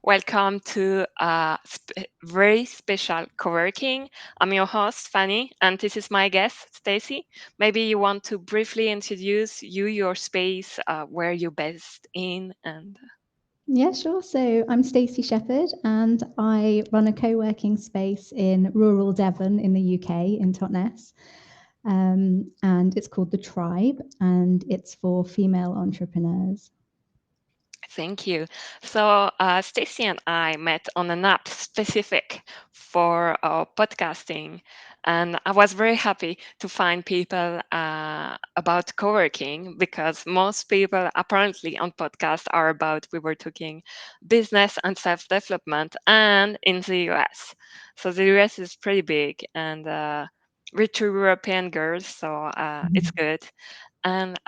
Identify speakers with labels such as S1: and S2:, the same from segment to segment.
S1: Welcome to a very special Coworking. I'm your host, Fanny, and this is my guest, Stacey. Maybe you want to briefly introduce your space, where you're based in, and
S2: Yeah, sure. So I'm Stacey Sheppard and I run a co-working space in rural Devon in the UK in Totnes. And it's called The Tribe and it's for female entrepreneurs.
S1: thank you. So, Stacey and I met on an app specific for podcasting, and I was very happy to find people about co-working because most people apparently on podcasts are about, we were talking business and self-development, and in the US. So the US is pretty big, and we're two European girls, so it's good. And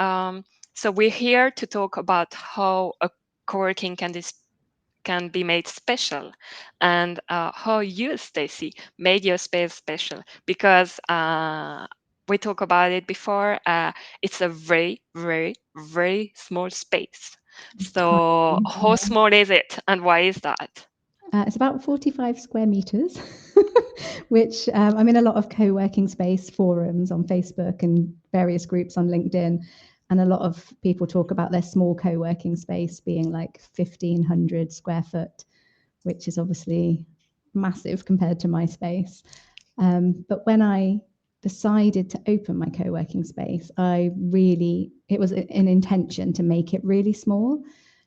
S1: so we're here to talk about how a co-working can be made special, and how you, Stacey, made your space special. Because we talked about it before. It's a very, very, very small space.
S2: It's tiny.
S1: So how
S2: Yeah.
S1: small is it, and why is that?
S2: It's about 45 square meters, which I'm in a lot of co-working space forums on Facebook and various groups on LinkedIn. And a lot of people talk about their small co-working space being like 1,500 square foot, which is obviously massive compared to my space. But when I decided to open my co-working space, it was an intention to make it really small.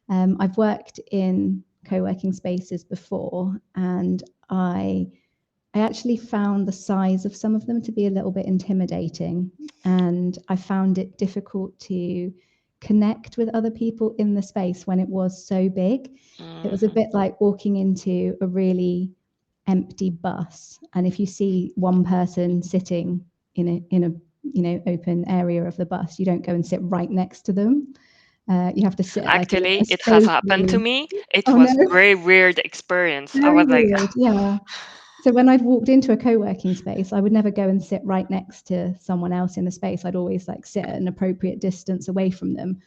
S2: I've worked in co-working spaces before, and I actually found the size of some of them to be a little bit intimidating, and I found it difficult to connect with other people in the space when it was so big. It was a
S1: Mhm.
S2: bit like walking into a really empty bus, and if you see one person sitting in a open area of the bus, you don't go and sit right next to them. You have to sit at like a
S1: Actually, it has
S2: space
S1: happened to
S2: really.
S1: me. It
S2: Oh
S1: was
S2: no,
S1: very weird experience. I
S2: very
S1: was like,
S2: weird. Yeah. So when I'd walked into a co-working space, I would never go and sit right next to someone else in the space. I'd always like sit at an appropriate distance away from them.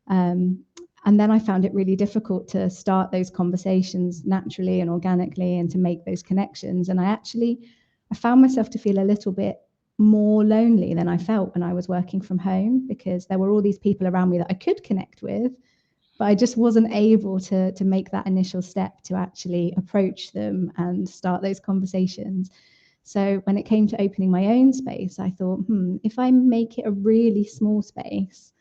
S2: Um, and then I found it really difficult to start those conversations naturally and organically and to make those connections. And I found myself to feel a little bit more lonely than I felt when I was working from home because there were all these people around me that I could connect with, but I just wasn't able to make that initial step to actually approach them and start those conversations. So when it came to opening my own space, I thought, if I make it a really small space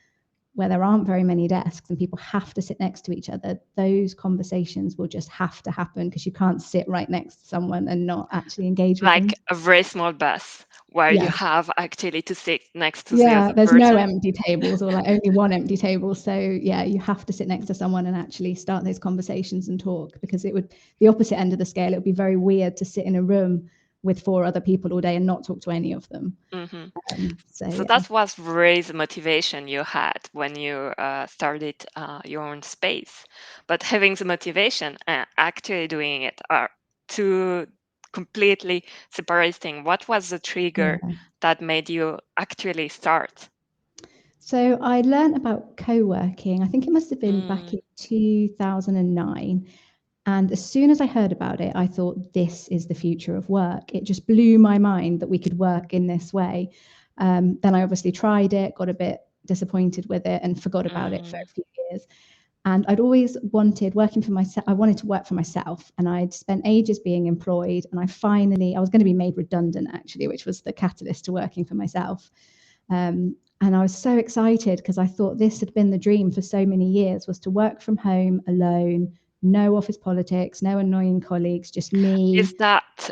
S2: where there aren't very many desks and people have to sit next to each other, those conversations will just have to happen because you can't sit right next to someone and not actually engage with
S1: like
S2: them.
S1: a very small bus where you
S2: Yeah.
S1: have actually to sit next to the
S2: Yeah,
S1: other
S2: there's no
S1: person.
S2: empty tables or like only one empty table. So yeah, you have to sit next to someone and actually start those conversations and talk because the opposite end of the scale, it would be very weird to sit in a room with four other people all day and not talk to any of them.
S1: Hmm.
S2: So
S1: So
S2: yeah.
S1: that was really the motivation you had when you started your own space. But having the motivation and actually doing it are two completely separate things. What was the trigger
S2: Yeah.
S1: that made you actually start?
S2: So I learned about co-working, I think it must have been back
S1: Mm,
S2: in 2009. And as soon as I heard about it, I thought, this is the future of work. It just blew my mind that we could work in this way. Then I obviously tried it, got a bit disappointed with it, and forgot about it for
S1: mm,
S2: a few years. And I'd always wanted working for myself. I wanted to work for myself, and I'd spent ages being employed. And I was going to be made redundant actually, which was the catalyst to working for myself. And I was so excited because I thought this had been the dream for so many years, was to work from home alone, no office politics, no annoying colleagues, just
S1: is
S2: me.
S1: that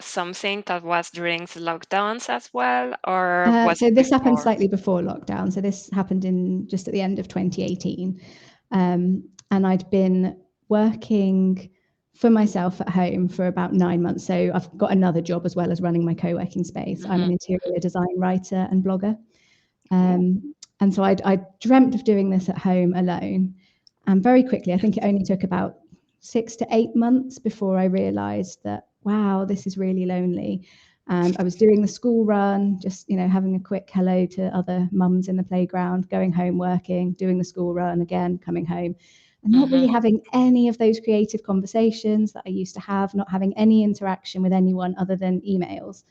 S1: something that was during the lockdowns as well, or was
S2: So
S1: it
S2: this happened
S1: before?
S2: slightly before lockdown. So this happened in just at the end of 2018. And I'd been working for myself at home for about 9 months. So I've got another job as well as running my co-working space. I'm
S1: Hmm.
S2: an interior design writer and blogger.
S1: Ooh.
S2: And so I dreamt of doing this at home alone. And very quickly, I think it only took about 6 to 8 months before I realized that, wow, this is really lonely. And I was doing the school run, just, having a quick hello to other mums in the playground, going home, working, doing the school run again, coming home. and not really having any of those creative conversations that I used to have, not having any interaction with anyone other than emails.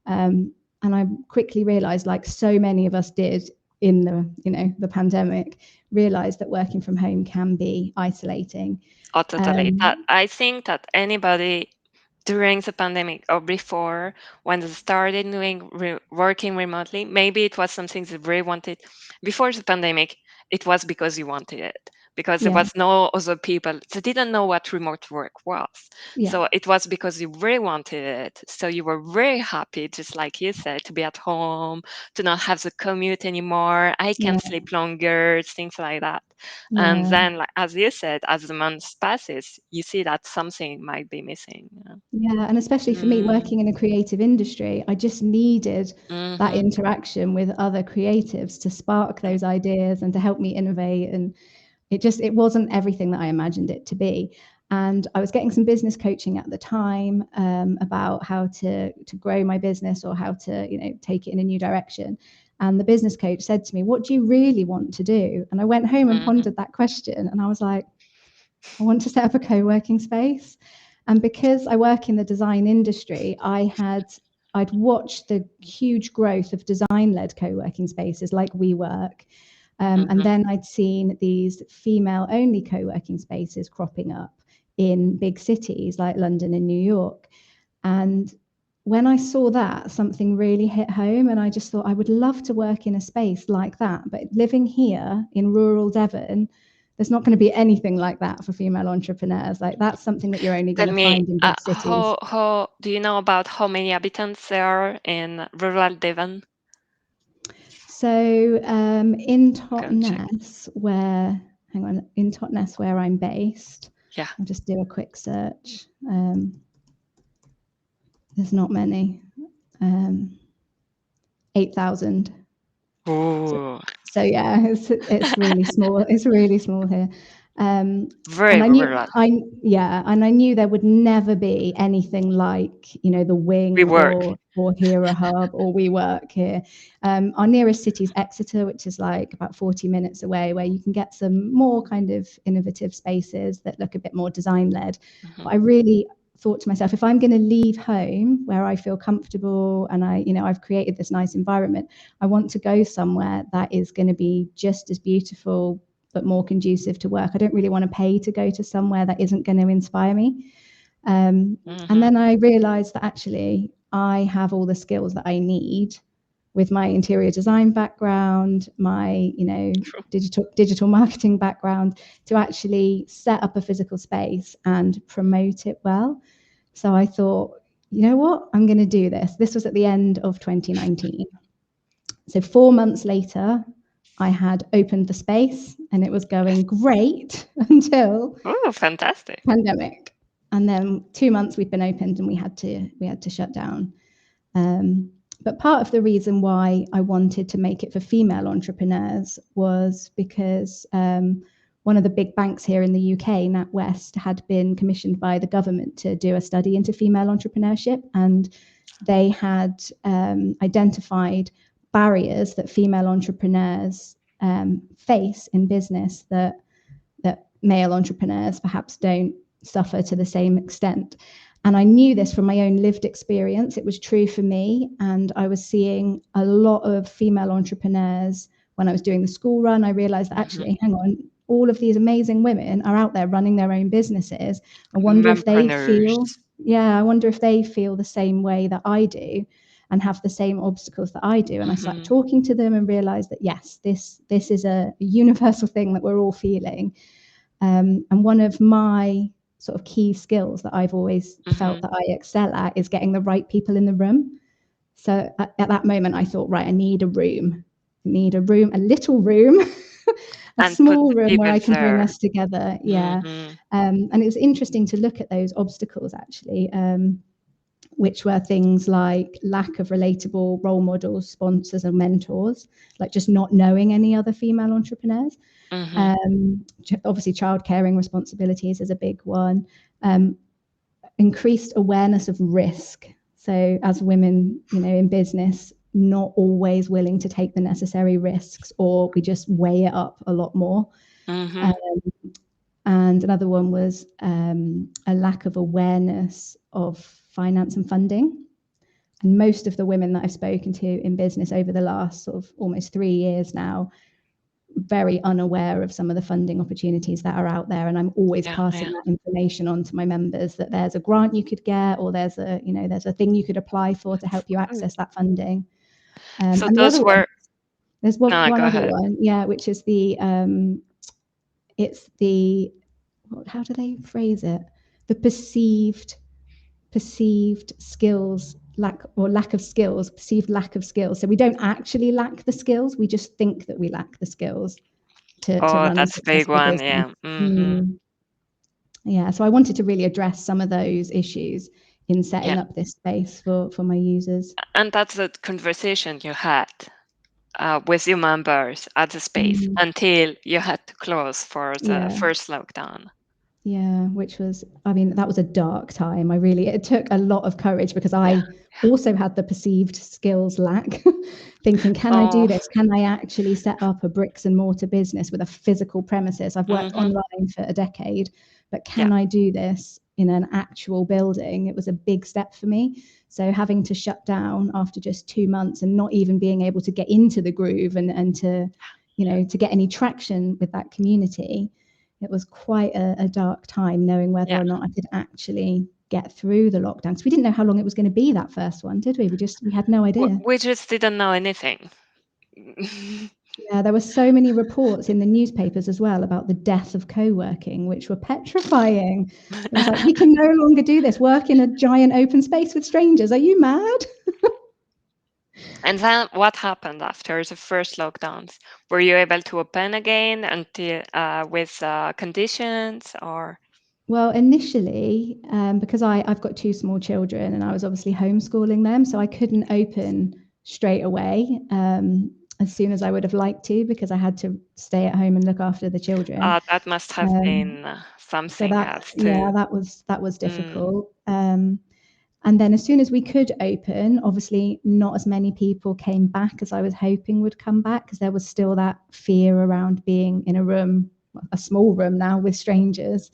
S2: And I quickly realized, like so many of us did in the pandemic, realized that working from home can be isolating.
S1: Oh, totally. I think that anybody during the pandemic or before, when they started doing working remotely, maybe it was something they really wanted. Before the pandemic, it was because you wanted it, because there
S2: Yeah,
S1: was no other people. They didn't know what remote work was.
S2: yeah,
S1: So it was because you really wanted it. So you were very happy, just like you said, to be at home, to not have the commute anymore. I can
S2: yeah,
S1: sleep longer, things like that. And
S2: yeah.
S1: then, like, as you said, as the months passes, you see that something might be missing.
S2: Yeah, and especially for me,
S1: Mm,
S2: working in a creative industry, I just needed that
S1: mhm,
S2: interaction with other creatives to spark those ideas and to help me innovate. And it wasn't everything that I imagined it to be. And I was getting some business coaching at the time, about how to grow my business, or how to take it in a new direction. And the business coach said to me, "What do you really want to do?" And I went home and
S1: mhm,
S2: pondered that question, and I was like, I want to set up a co-working space. And because I work in the design industry, I'd watched the huge growth of design-led co-working spaces like WeWork. And
S1: mhm.
S2: then I'd seen these female-only co-working spaces cropping up in big cities like London and New York. And when I saw that, something really hit home. And I just thought I would love to work in a space like that. But living here in rural Devon, there's not going to be anything like that for female entrepreneurs. Like, that's something that you're only going
S1: Tell
S2: to
S1: me,
S2: find in big cities.
S1: how do you know about how many habitants there are in rural Devon?
S2: So in
S1: Can check.
S2: Totnes, in Totnes, where I'm based,
S1: Yeah.
S2: I'll just do a quick search. There's not many. 8,000. So,
S1: Ooh,
S2: so yeah, it's really small. It's really small here.
S1: very
S2: And
S1: rural.
S2: I knew there would never be anything like, the
S1: We
S2: Wing
S1: work.
S2: or Hero Hub or WeWork here. Our nearest city is Exeter, which is like about 40 minutes away, where you can get some more kind of innovative spaces that look a bit more design led.
S1: Mhm,
S2: But I really thought to myself, if I'm going to leave home where I feel comfortable and I've created this nice environment, I want to go somewhere that is going to be just as beautiful but more conducive to work. I don't really want to pay to go to somewhere that isn't going to inspire me. And
S1: mhm.
S2: then I realized that actually I have all the skills that I need with my interior design background, my
S1: True.
S2: digital marketing background, to actually set up a physical space and promote it well. So I thought, you know what, I'm going to do this. This was at the end of 2019. So 4 months later, I had opened the space and it was going great until
S1: Oh, fantastic.
S2: pandemic. And then 2 months we'd been opened and we had to shut down. But part of the reason why I wanted to make it for female entrepreneurs was because one of the big banks here in the UK, NatWest, had been commissioned by the government to do a study into female entrepreneurship, and they had identified barriers that female entrepreneurs face in business that male entrepreneurs perhaps don't suffer to the same extent. And I knew this from my own lived experience. It was true for me. And I was seeing a lot of female entrepreneurs when I was doing the school run. I realized that
S1: Mhm.
S2: actually, hang on, all of these amazing women are out there running their own businesses. I wonder if they feel,
S1: Mompreneurs.
S2: yeah, I wonder if they feel the same way that I do and have the same obstacles that I do. And I started
S1: Mhm,
S2: talking to them and realized that, yes, this is a universal thing that we're all feeling. And one of my sort of key skills that I've always felt
S1: mhm.
S2: that I excel at is getting the right people in the room. So at that moment, I thought, right, I need a room. I need a room, a little room, a
S1: And put
S2: small
S1: the
S2: room where
S1: people
S2: I can bring
S1: there.
S2: us together. Yeah.
S1: Mhm,
S2: And it was interesting to look at those obstacles, actually, which were things like lack of relatable role models, sponsors, and mentors, like just not knowing any other female entrepreneurs.
S1: mhm,
S2: Obviously, child caring responsibilities is a big one. Um, Increased awareness of risk. So, as women, in business, not always willing to take the necessary risks, or we just weigh it up a lot more.
S1: mhm.
S2: Um, And another one was a lack of awareness of finance and funding. And most of the women that I've spoken to in business over the last sort of almost 3 years now, very unaware of some of the funding opportunities that are out there. And I'm always
S1: Yeah,
S2: passing
S1: yeah.
S2: that information on to my members, that there's a grant you could get, or there's a thing you could apply for to help you
S1: Good.
S2: access that funding.
S1: So
S2: And the
S1: those
S2: other one,
S1: were
S2: there's
S1: no,
S2: one
S1: go
S2: other
S1: ahead.
S2: one, yeah, which is it's the, how do they phrase it? The perceived skills lack of skills, perceived lack of skills. So we don't actually lack the skills, we just think that we lack the skills to
S1: Oh,
S2: run a
S1: that's a big
S2: successful
S1: one.
S2: business.
S1: Yeah. Hmm.
S2: Yeah, so I wanted to really address some of those issues in setting
S1: Yeah.
S2: up this space for my users.
S1: And that's a conversation you had with your members at the space
S2: Mm,
S1: until you had to close for the
S2: yeah,
S1: first lockdown.
S2: yeah, which was, I mean, that was a dark time. It took a lot of courage because
S1: Yeah.
S2: I also had the perceived skills lack, thinking, can I do
S1: Oh,
S2: this? Can I actually set up a bricks and mortar business with a physical premises? I've worked
S1: hmm,
S2: online for a decade, but
S1: yeah.
S2: can I do this in an actual building? It was a big step for me. So having to shut down after just 2 months and not even being able to get into the groove and to, to get any traction with that community, it was quite a dark time, knowing whether
S1: Yeah.
S2: or not I could actually get through the lockdown, because we didn't know how long it was going to be, that first one, did we? We had no idea.
S1: We just didn't know anything.
S2: Yeah, there were so many reports in the newspapers as well about the death of co-working, which were petrifying. It was like, we can no longer do this, work in a giant open space with strangers. Are you mad?
S1: And then what happened after the first lockdowns? Were you able to open again until with conditions or?
S2: Well, initially, because I've got two small children and I was obviously homeschooling them, so I couldn't open straight away as soon as I would have liked to, because I had to stay at home and look after the children.
S1: That must have
S2: Um,
S1: been
S2: so
S1: something
S2: that,
S1: else
S2: yeah,
S1: too.
S2: that was
S1: Mm.
S2: difficult. And then as soon as we could open, obviously not as many people came back as I was hoping would come back, because there was still that fear around being in a room, a small room now, with strangers.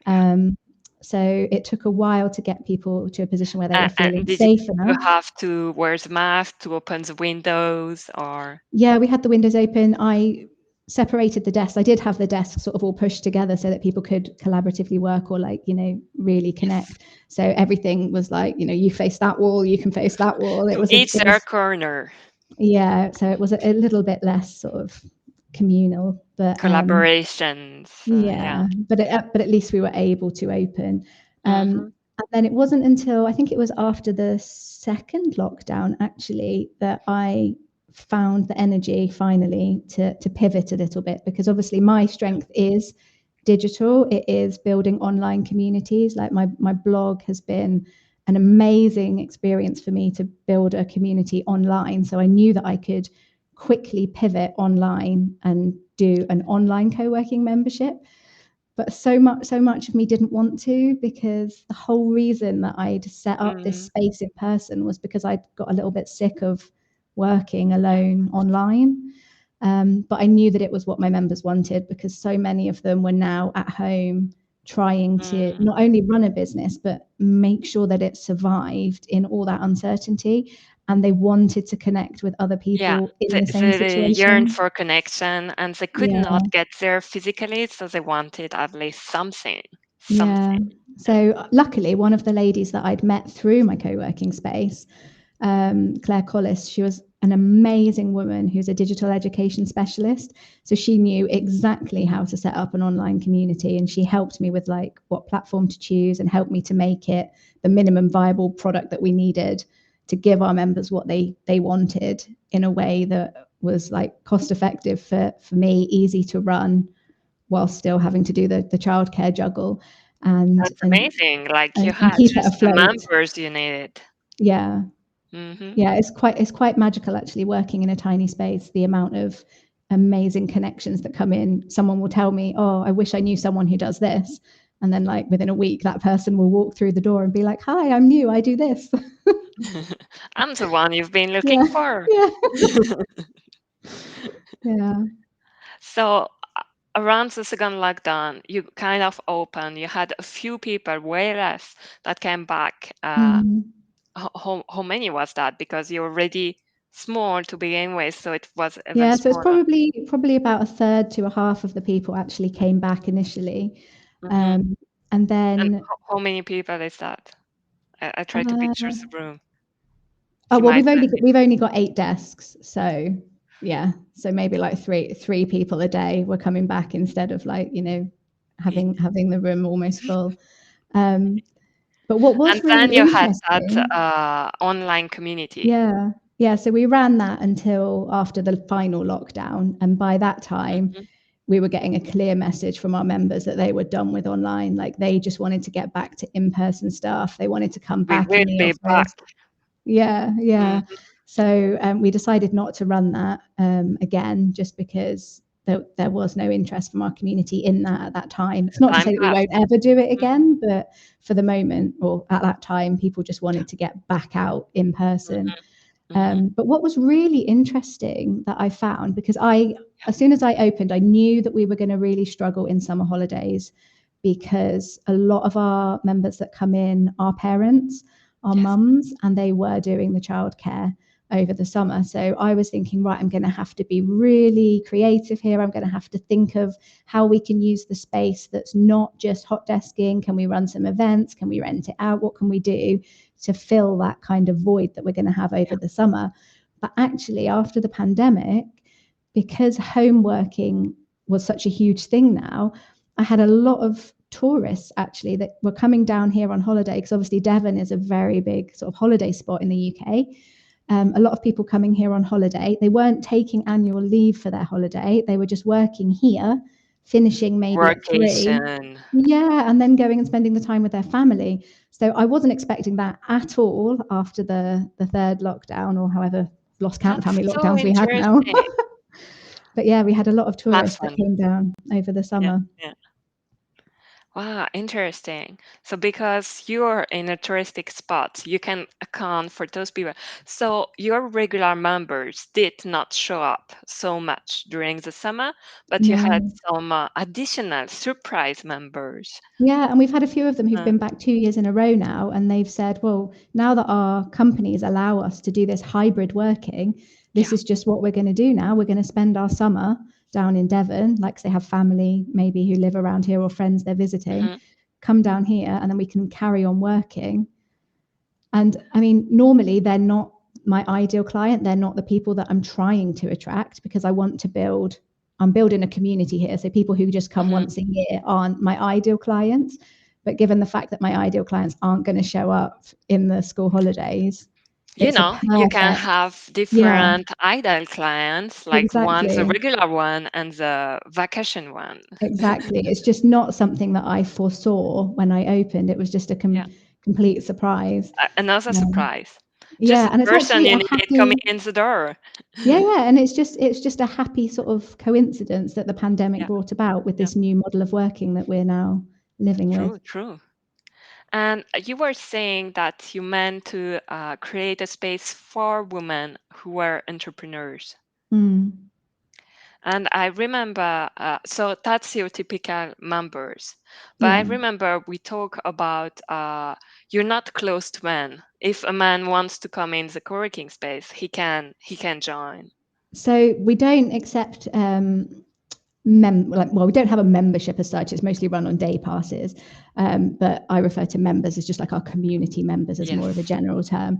S1: Yeah.
S2: Um, so it took a while to get people to a position where they were
S1: And
S2: feeling
S1: did you
S2: safe enough.
S1: have to wear the mask to open the windows or?
S2: Yeah, we had the windows open. I separated the desks. I did have the desks sort of all pushed together so that people could collaboratively work, or really
S1: Yes.
S2: connect. So everything was like, you face that wall, you can face that wall.
S1: To each
S2: It
S1: their
S2: was,
S1: corner.
S2: yeah. So it was a little bit less sort of communal, but
S1: Collaborations. Yeah.
S2: yeah, but at least we were able to open.
S1: Hmm.
S2: And then it wasn't until, I think it was after the second lockdown, actually, that I found the energy finally to pivot a little bit, because obviously my strength is digital. It is building online communities. Like my blog has been an amazing experience for me to build a community online. So I knew that I could quickly pivot online and do an online co-working membership. But so much of me didn't want to, because the whole reason that I'd set up this
S1: Mm.
S2: space in person was because I'd got a little bit sick of working
S1: Yeah.
S2: alone online. But I knew that it was what my members wanted, because so many of them were now at home trying to
S1: Mm.
S2: not only run a business, but make sure that it survived in all that uncertainty. And they wanted to connect with other
S1: Yeah,
S2: people in
S1: they
S2: the same
S1: they yearned
S2: situation.
S1: for connection and they could
S2: Yeah.
S1: not get there physically, so they wanted at least something.
S2: Yeah.
S1: Something. Yeah.
S2: So luckily, one of the ladies that I'd met through my co-working space, Claire Collis, she was an amazing woman who's a digital education specialist. So she knew exactly how to set up an online community, and she helped me with like what platform to choose, and helped me to make it the minimum viable product that we needed to give our members what they wanted, in a way that was like cost effective for me, easy to run, while still having to do the childcare juggle, and
S1: That's
S2: and
S1: amazing. Like you
S2: and
S1: had
S2: keep it
S1: just the
S2: afloat.
S1: members you needed.
S2: Yeah,
S1: Hmm.
S2: yeah, it's quite magical actually, working in a tiny space. The amount of amazing connections that come in. Someone will tell me, "Oh, I wish I knew someone who does this," and then like within a week, that person will walk through the door and be like, "Hi, I'm new. I do this."
S1: I'm the one you've been looking
S2: Yeah,
S1: for.
S2: yeah, yeah.
S1: So, around the second lockdown, you kind of open. You had a few people, way less, that came back. How many was that? Because you're already small to begin with, so it was even
S2: Yeah, so it's
S1: smaller.
S2: probably about a third to a half of the people actually came back initially.
S1: Hmm.
S2: And
S1: And
S2: then
S1: how many people is that? I try to picture
S2: uh,
S1: the room.
S2: oh
S1: You
S2: well,
S1: might tell me.
S2: we've only got 8 desks, so yeah, so maybe like three people a day were coming back instead of like, you know,
S1: Yeah.
S2: having the room almost full. Um, but what was
S1: And
S2: really
S1: then you had that
S2: interesting,
S1: online community.
S2: yeah, yeah, so we ran that until after the final lockdown, and by that time
S1: Mhm.
S2: we were getting a clear message from our members that they were done with online. Like they just wanted to get back to in-person stuff. They wanted to come
S1: We
S2: back
S1: will
S2: in the
S1: be back.
S2: office. Yeah, yeah.
S1: Mhm.
S2: So we decided not to run that again, just because there was no interest from our community in that at that time. It's not to
S1: Time
S2: say that we
S1: passed.
S2: won't ever do it
S1: Mhm.
S2: again, but for the moment, or at that time, people just wanted to get back out in person.
S1: Mhm.
S2: But what was really interesting that I found, because as soon as I opened, I knew that we were going to really struggle in summer holidays because a lot of our members that come in are parents, are
S1: Yes.
S2: mums, and they were doing the childcare over the summer. So I was thinking, right, I'm going to have to be really creative here. I'm going to have to think of how we can use the space that's not just hot desking. Can we run some events? Can we rent it out? What can we do to fill that kind of void that we're going to have over the summer? But actually, after the pandemic, because home working was such a huge thing now, I had a lot of tourists actually that were coming down here on holiday, because obviously Devon is a very big sort of holiday spot in the UK. A lot of people coming here on holiday, they weren't taking annual leave for their holiday, they were just working here, finishing maybe at 3.
S1: Workation.
S2: Yeah, and then going and spending the time with their family. So I wasn't expecting that at all after the third lockdown, or however lost count of how
S1: That's
S2: many
S1: so
S2: lockdowns we had now.
S1: interesting.
S2: But yeah, we had a lot of tourists that
S1: Fashion.
S2: came down over the
S1: Yeah.
S2: summer.
S1: Yeah. Wow, interesting. So because you're in a touristic spot, you can account for those people. So your regular members did not show up so much during the summer, but you had
S2: No.
S1: some additional surprise members.
S2: Yeah, and we've had a few of them who've
S1: Uh,
S2: been back 2 years in a row now, and they've said, well, now that our companies allow us to do this hybrid working,
S1: yeah.
S2: this is just what we're going to do now. We're going to spend our summer down in Devon, like they have family maybe who live around here or friends they're visiting,
S1: Hmm.
S2: come down here, and then we can carry on working. And I mean, normally they're not my ideal client. They're not the people that I'm trying to attract, because I'm building a community here. So people who just come
S1: Hmm.
S2: once a year aren't my ideal clients. But given the fact that my ideal clients aren't going to show up in the school holidays,
S1: You
S2: it's a
S1: know, you can
S2: perfect,
S1: have
S2: yeah,
S1: different ideal clients, like one the
S2: exactly.
S1: regular one and the vacation one.
S2: Exactly. It's just not something that I foresaw when I opened. It was just a
S1: Yeah.
S2: complete surprise.
S1: Another
S2: Um,
S1: surprise. Just
S2: yeah,
S1: the
S2: and it's
S1: person
S2: actually
S1: you
S2: a
S1: needed coming
S2: happy,
S1: in the door.
S2: yeah, yeah, and it's just a happy sort of coincidence that the pandemic
S1: Yeah.
S2: brought about with
S1: Yeah.
S2: this new model of working that we're now living with.
S1: True, true. And you were saying that you meant to create a space for women who were entrepreneurs.
S2: Mm,
S1: And I remember, so that's your typical members. But I
S2: yeah.
S1: remember we talk about you're not close to men. If a man wants to come in the co-working space, he can join.
S2: So we don't accept we don't have a membership as such. It's mostly run on day passes, but I refer to members as just like our community members as more of a
S1: Yes.
S2: general term.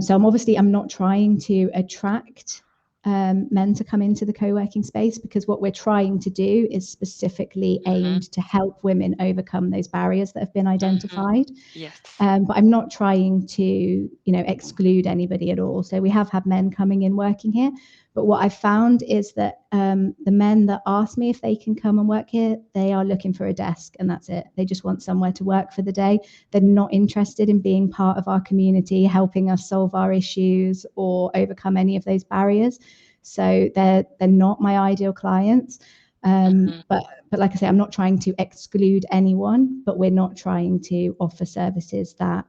S2: So I'm not trying to attract men to come into the co-working space, because what we're trying to do is specifically
S1: Hmm.
S2: aimed to help women overcome those barriers that have been
S1: Hmm.
S2: identified.
S1: Yes.
S2: But I'm not trying to, exclude anybody at all. So we have had men coming in working here, but what I've found is that the men that ask me if they can come and work here, they are looking for a desk, and that's it. They just want somewhere to work for the day. They're not interested in being part of our community, helping us solve our issues or overcome any of those barriers. So they're not my ideal clients.
S1: Hmm.
S2: But like I say, I'm not trying to exclude anyone, but we're not trying to offer services that,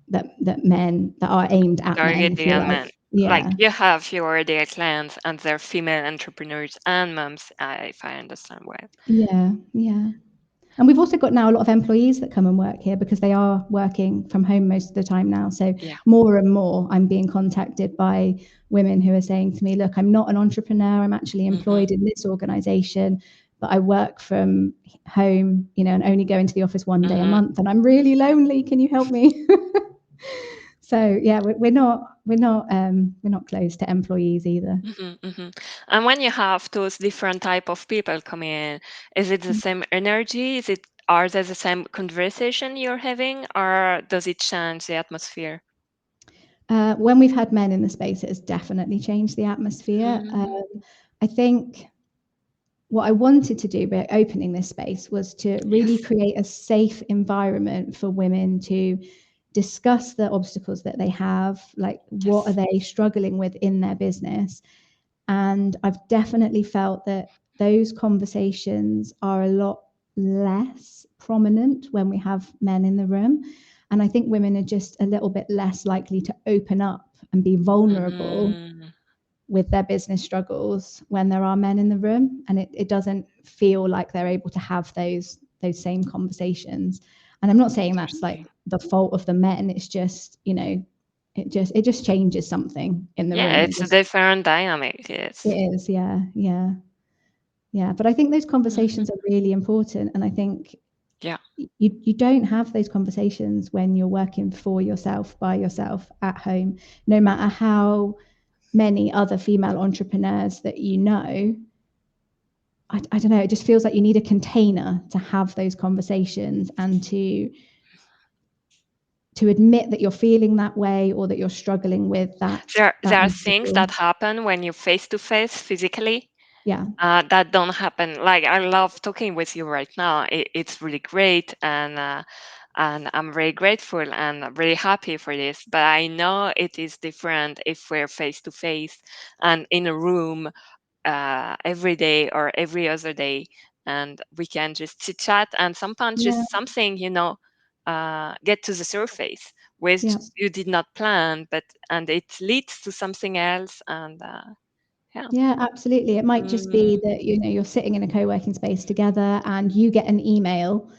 S2: that men that are aimed at men, if
S1: Targeting
S2: you
S1: a
S2: like.
S1: man. Like
S2: Yeah,
S1: you have your ideal clients and they're female entrepreneurs and moms, if I understand well.
S2: yeah, yeah. And we've also got now a lot of employees that come and work here because they are working from home most of the time now. So
S1: Yeah.
S2: more and more, I'm being contacted by women who are saying to me, look, I'm not an entrepreneur. I'm actually
S1: Hmm.
S2: employed in this organization, but I work from home, and only go into the office one day a
S1: Hmm.
S2: month, and I'm really lonely. Can you help me? So yeah, we're not close to employees either.
S1: Hmm. Hmm. And when you have those different type of people coming in, is it the same energy? Are they the same conversation you're having, or does it change the atmosphere?
S2: When we've had men in the space, it has definitely changed the atmosphere.
S1: Mm.
S2: I think what I wanted to do by opening this space was to really
S1: Yes.
S2: create a safe environment for women to discuss the obstacles that they have, like what are
S1: Yes.
S2: they struggling with in their business. And I've definitely felt that those conversations are a lot less prominent when we have men in the room. And I think women are just a little bit less likely to open up and be vulnerable
S1: Mm.
S2: with their business struggles when there are men in the room, and it doesn't feel like they're able to have those same conversations. And I'm not saying that's like
S1: Interesting.
S2: the fault of the men, it's just it just changes something in the
S1: Yeah,
S2: room. It
S1: it's a
S2: just
S1: different dynamic.
S2: it
S1: Yes.
S2: is, yeah, yeah, yeah. But I think those
S1: Hmm.
S2: conversations are really important, and I think
S1: Yeah.
S2: you don't have those conversations when you're working for yourself by yourself at home, no matter how many other female entrepreneurs that I don't know, it just feels like you need a container to have those conversations and to admit that you're feeling that way or that you're struggling with that
S1: There are things
S2: obstacle.
S1: that happen when you face to face physically,
S2: Yeah,
S1: that don't happen. Like I love talking with you right now. It's really great, and I'm very grateful and really happy for this. But I know it is different if we're face to face and in a room, every day or every other day, and we can just chit chat and sometimes
S2: yeah,
S1: just something, get to the surface which
S2: yeah.
S1: you did not plan, but and it leads to something else, and yeah.
S2: Yeah, absolutely. It might just
S1: Mm.
S2: be that, you're sitting in a co-working space together and you get an email,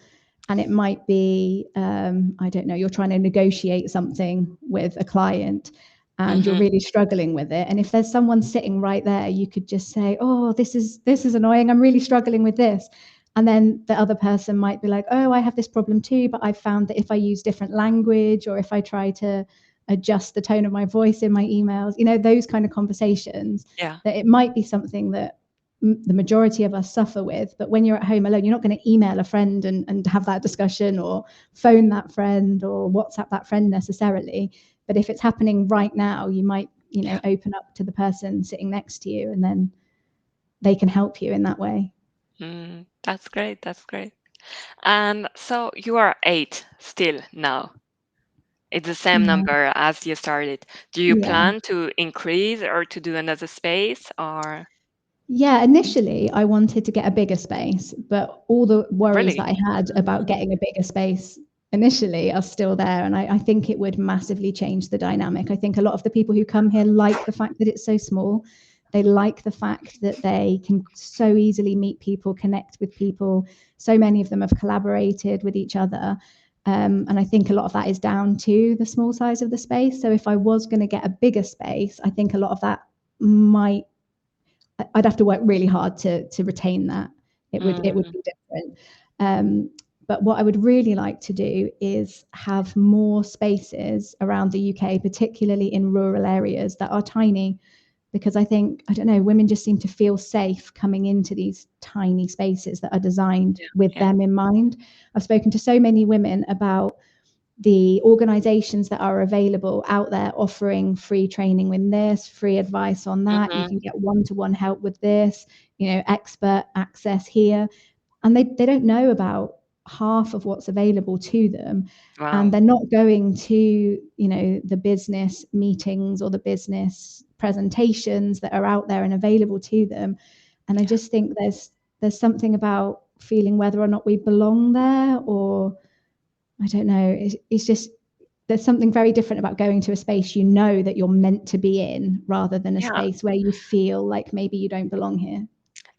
S2: and it might be, I don't know, you're trying to negotiate something with a client and you're
S1: Hmm.
S2: really struggling with it. And if there's someone sitting right there, you could just say, oh, this is annoying. I'm really struggling with this. And then the other person might be like, oh, I have this problem too, but I've found that if I use different language or if I try to adjust the tone of my voice in my emails, those kind of conversations,
S1: Yeah.
S2: that it might be something that the majority of us suffer with. But when you're at home alone, you're not going to email a friend and have that discussion or phone that friend or WhatsApp that friend necessarily. But if it's happening right now, you might,
S1: Yeah.
S2: open up to the person sitting next to you, and then they can help you in that way.
S1: That's great, that's great. And so you are 8 still now. It's the same
S2: Yeah.
S1: number as you started. Do you
S2: Yeah.
S1: plan to increase or to do another space, or
S2: Yeah, initially I wanted to get a bigger space, but all the worries
S1: really?
S2: that I had about
S1: Mm.
S2: getting a bigger space initially are still there. And I think it would massively change the dynamic. I think a lot of the people who come here like the fact that it's so small. They like the fact that they can so easily meet people, connect with people. So many of them have collaborated with each other. And I think a lot of that is down to the small size of the space. So if I was going to get a bigger space, I think a lot of that might I'd have to work really hard to retain that. It would
S1: Mm.
S2: be different. Um, but what I would really like to do is have more spaces around the UK, particularly in rural areas that are tiny, because I think, I don't know, women just seem to feel safe coming into these tiny spaces that are designed
S1: Yeah,
S2: with
S1: yeah.
S2: them in mind. I've spoken to so many women about the organizations that are available out there offering free training with this, free advice on that. You
S1: Mhm.
S2: can get one-to-one help with this, expert access here. And they don't know about half of what's available to them. And
S1: Wow.
S2: they're not going to, the business meetings or the business presentations that are out there and available to them. And I
S1: Yeah.
S2: just think there's something about feeling whether or not we belong there, or I don't know. It's just there's something very different about going to a space you know that you're meant to be in, rather than a
S1: Yeah.
S2: space where you feel like maybe you don't belong here.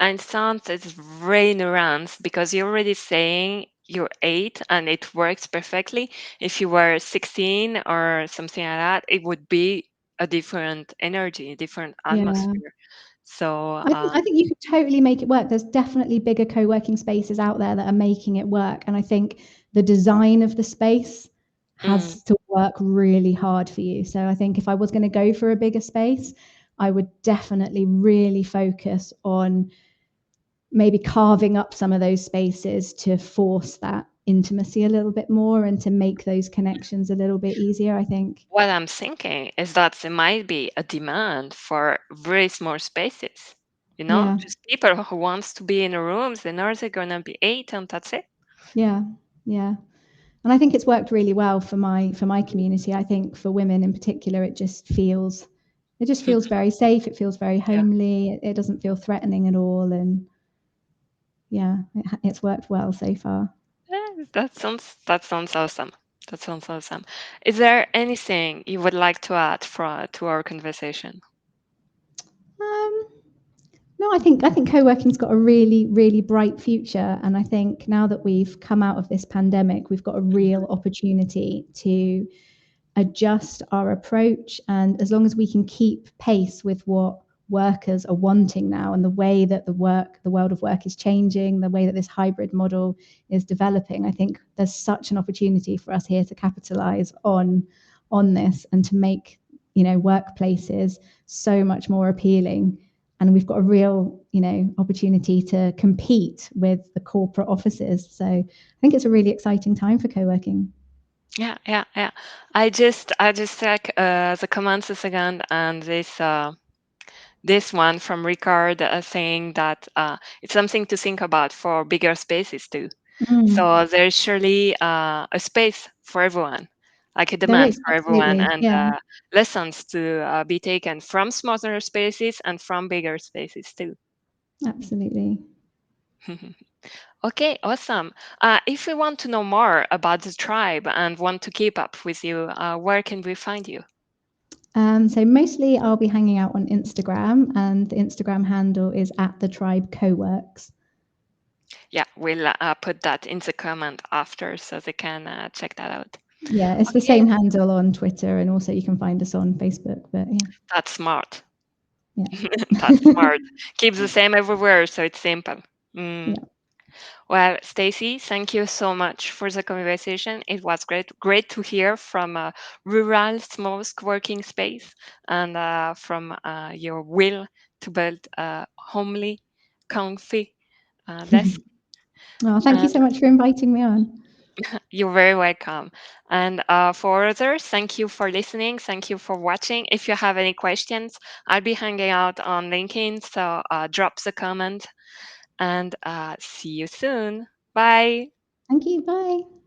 S1: And it sounds it's very nuanced because you're already saying you're 8 and it works perfectly. If you were 16 or something like that, it would be a different energy, a different
S2: Yeah.
S1: atmosphere. So,
S2: I think you could totally make it work. There's definitely bigger co-working spaces out there that are making it work, and I think the design of the space
S1: mm,
S2: has to work really hard for you. So I think if I was going to go for a bigger space, I would definitely really focus on maybe carving up some of those spaces to force that intimacy a little bit more and to make those connections a little bit easier, I think.
S1: what I'm thinking is that there might be a demand for very small spaces.
S2: Yeah,
S1: Just people who wants to be in the rooms, they know they're gonna be 8 and that's it.
S2: yeah, yeah. And I think it's worked really well for my community. I think for women in particular, it just feels very safe. It feels very
S1: Yeah.
S2: homely. It doesn't feel threatening at all. And yeah, it's worked well so far.
S1: That sounds awesome. That sounds awesome. Is there anything you would like to add to our conversation?
S2: Um, no, I think co-working's got a really, really bright future. And I think now that we've come out of this pandemic, we've got a real opportunity to adjust our approach. And as long as we can keep pace with what workers are wanting now and the way that the world of work is changing, the way that this hybrid model is developing, I think there's such an opportunity for us here to capitalize on this and to make, workplaces so much more appealing. And we've got a real, opportunity to compete with the corporate offices. So I think it's a really exciting time for co-working.
S1: Yeah, yeah, yeah. I just check the comments a second, and this one from Ricard saying that it's something to think about for bigger spaces too.
S2: Mm.
S1: So there's surely a space for everyone, like a
S2: There
S1: demand
S2: is,
S1: for everyone,
S2: absolutely.
S1: and
S2: Yeah,
S1: lessons to be taken from smaller spaces and from bigger spaces too.
S2: absolutely.
S1: Okay, awesome. If we want to know more about the tribe and want to keep up with you, where can we find you?
S2: So mostly I'll be hanging out on Instagram, and the Instagram handle is at the tribe coworks.
S1: Yeah, we'll put that in the comment after so they can check that out.
S2: Yeah, it's the
S1: Okay,
S2: same handle on Twitter, and also you can find us on Facebook. But yeah,
S1: that's smart.
S2: yeah,
S1: That's smart. Keep the same everywhere, so it's simple. Mm.
S2: yeah.
S1: Well, Stacey, thank you so much for the conversation. It was great to hear from a rural, small working space and from your will to build a homely, comfy desk.
S2: Oh, thank you
S1: And
S2: so much for inviting me on.
S1: you're very welcome. And for others, thank you for listening. Thank you for watching. If you have any questions, I'll be hanging out on LinkedIn, so drop the comment and see you soon. Bye.
S2: Thank you. Bye.